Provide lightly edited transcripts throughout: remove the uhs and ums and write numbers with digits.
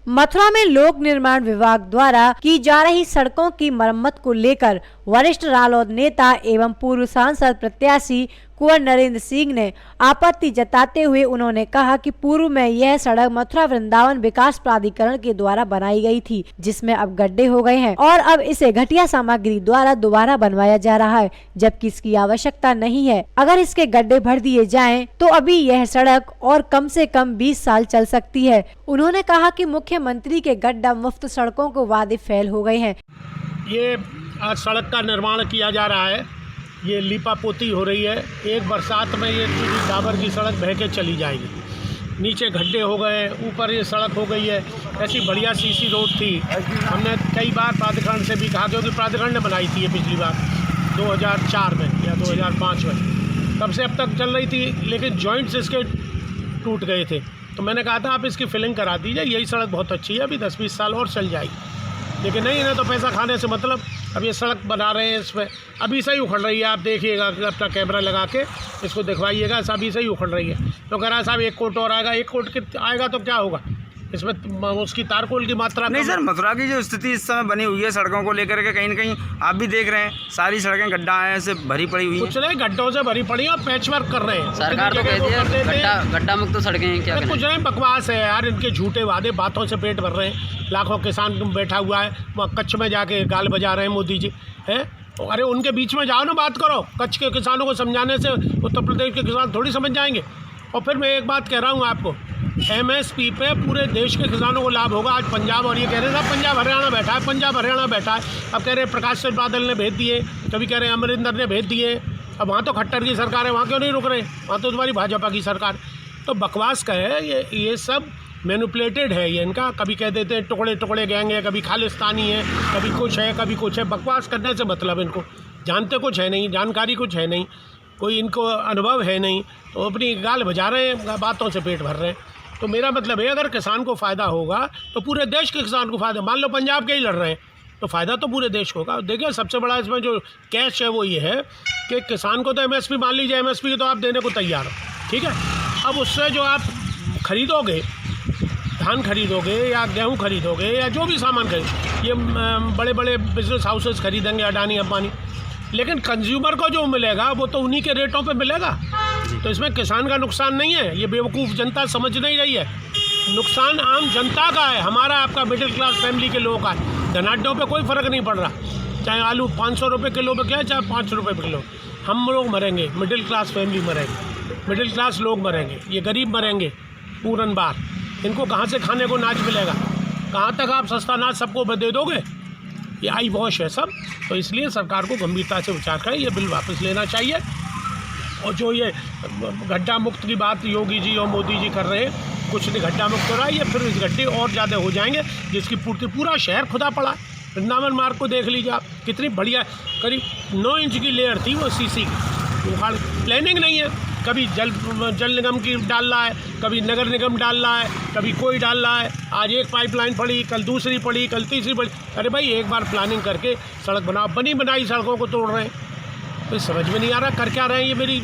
मथुरा में लोक निर्माण विभाग द्वारा की जा रही सड़कों की मरम्मत को लेकर वरिष्ठ रालोद नेता एवं पूर्व सांसद प्रत्याशी कुंवर नरेंद्र सिंह ने आपत्ति जताते हुए उन्होंने कहा कि पूर्व में यह सड़क मथुरा वृंदावन विकास प्राधिकरण के द्वारा बनाई गई थी, जिसमें अब गड्ढे हो गए हैं और अब इसे घटिया सामग्री द्वारा दोबारा बनवाया जा रहा है, जबकि इसकी आवश्यकता नहीं है। अगर इसके गड्ढे भर दिए जाएं, तो अभी यह सड़क और कम से कम 20 साल चल सकती है। उन्होंने कहा कि मुख्यमंत्री के गड्ढा मुक्त सड़कों को वादे फेल हो गए हैं। ये आज सड़क का निर्माण किया जा रहा है, ये लीपा पोती हो रही है। एक बरसात में ये पूरी डाबर की सड़क बह के चली जाएगी। नीचे गड्ढे हो गए, ऊपर ये सड़क हो गई है। ऐसी बढ़िया सीसी रोड थी। हमने कई बार प्राधिकरण से भी कहा, क्योंकि प्राधिकरण ने बनाई थी ये पिछली बार 2004 में या 2005 में, तब से अब तक चल रही थी, लेकिन जॉइंट्स इसके टूट गए थे। तो मैंने कहा था आप इसकी फिलिंग करा दीजिए, यही सड़क बहुत अच्छी है, अभी 10-20 साल और चल जाएगी। लेकिन नहीं, इन्हें तो पैसा खाने से मतलब। अब ये सड़क बना रहे हैं, इसमें अभी से ही उखड़ रही है। आप देखिएगा, अपना कैमरा लगा के इसको दिखवाइएगा, अभी से ही उखड़ रही है। तो कह रहा है साहब 1 कोट और आएगा, 1 कोट आएगा तो क्या होगा, इसमें उसकी तारकोल की मात्रा नहीं। सर, मथुरा की जो स्थिति इस समय बनी हुई है सड़कों को लेकर के, कहीं न कहीं आप भी देख रहे हैं सारी सड़कें गड्ढा हैं से भरी पड़ी हुई हैं। कुछ नहीं, गड्ढों से भरी पड़ी और पैच वर्क कर रहे हैं। सरकार तो कहती है गड्ढा मुक्त तो सड़कें हैं, क्या कुछ नहीं, बकवास है यार, इनके झूठे वादे, बातों से पेट भर रहे हैं। लाखों किसान बैठा हुआ है वहाँ कच्छ में जाके गाल बजा रहे हैं मोदी जी हैं। अरे उनके बीच में जाओ ना, बात करो। कच्छ के किसानों को समझाने से उत्तर प्रदेश के किसान थोड़ी समझ जाएंगे। और फिर मैं एक बात कह रहा हूँ आपको, MSP पे पूरे देश के किसानों को लाभ होगा। आज पंजाब, और ये कह रहे हैं पंजाब हरियाणा बैठा है, पंजाब हरियाणा बैठा है। अब कह रहे हैं प्रकाश सिंह बादल ने भेज दिए, कभी कह रहे हैं अमरिंदर ने भेज दिए। अब वहाँ तो खट्टर की सरकार है, वहाँ क्यों नहीं रुक रहे? वहाँ तो तुम्हारी भाजपा की सरकार। तो बकवास का है ये सब मैनिपुलेटेड है ये इनका। कभी कह देते हैं टुकड़े टुकड़े गैंग है, कभी खालिस्तानी है, कभी कुछ है, कभी कुछ है। बकवास करने से मतलब इनको जानते कुछ है नहीं, जानकारी कुछ है नहीं, कोई इनको अनुभव है नहीं, तो अपनी गाल बजा रहे हैं, बातों से पेट भर रहे हैं। तो मेरा मतलब है, अगर किसान को फ़ायदा होगा तो पूरे देश के किसान को फ़ायदा। मान लो पंजाब के ही लड़ रहे हैं तो फ़ायदा तो पूरे देश को होगा। देखिए, सबसे बड़ा इसमें जो कैश है वो ये है कि किसान को तो MSP, मान लीजिए MSP तो आप देने को तैयार हो, ठीक है। अब उससे जो आप खरीदोगे, धान खरीदोगे या गेहूँ खरीदोगे या जो भी सामान खरीदोगे, ये बड़े बड़े बिजनेस हाउसेस खरीदेंगे, अडानी अंबानी, लेकिन कंज्यूमर को जो मिलेगा वो तो उन्हीं के रेटों पे मिलेगा। तो इसमें किसान का नुकसान नहीं है। ये बेवकूफ़ जनता समझ नहीं रही है। नुकसान आम जनता का है, हमारा, आपका, मिडिल क्लास फैमिली के लोगों का है। धनाढ्यों पे कोई फ़र्क नहीं पड़ रहा। चाहे आलू 500 रुपये किलो पे क्या, चाहे 5 रुपये किलो, हम लोग मरेंगे, मिडिल क्लास फैमिली मरेंगे, मिडिल क्लास लोग मरेंगे, ये गरीब मरेंगे पूरन बार। इनको कहाँ से खाने को अनाज मिलेगा? कहाँ तक आप सस्ता अनाज सबको दे दोगे? ये आई वॉश है सब। तो इसलिए सरकार को गंभीरता से विचार करें, ये बिल वापस लेना चाहिए। और जो ये गड्ढा मुक्त की बात योगी जी और मोदी जी कर रहे हैं, कुछ नहीं गड्ढा मुक्त हो रहा है, ये फिर इस गड्ढे और ज़्यादा हो जाएंगे, जिसकी पूरा शहर खुदा पड़ा। वृंदावन मार्ग को देख लीजिए आप, कितनी बढ़िया, करीब 9 इंच की लेयर थी वो सीसी की। प्लानिंग नहीं है, कभी जल निगम की डाल रहा है, कभी नगर निगम डाल रहा है, कभी कोई डाल रहा है। आज एक पाइपलाइन पड़ी, कल दूसरी पड़ी, कल तीसरी पड़ी। अरे भाई, एक बार प्लानिंग करके सड़क बनाओ। बनी बनाई सड़कों को तोड़ रहे हैं, तो समझ में नहीं आ रहा कर क्या रहे हैं। ये मेरी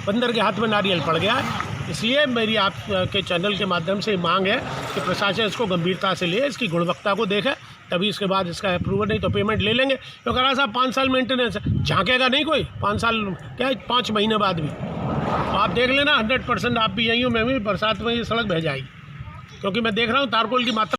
बंदर के हाथ में नारियल पड़ गया है। इसलिए मेरी आपके चैनल के माध्यम से मांग है कि प्रशासन इसको गंभीरता से ले, इसकी गुणवत्ता को देखे, तभी इसके बाद इसका अप्रूवल, नहीं तो पेमेंट ले लेंगे। तो कह रहा साहब 5 साल मेंटेनेंस झाँकेगा नहीं कोई, 5 साल क्या, 5 महीने बाद भी। तो आप देख लेना, 100% आप भी यहीं हो, मैं भी, बरसात में ये सड़क बह जाएगी, क्योंकि मैं देख रहा हूँ तारकोल की मात्रा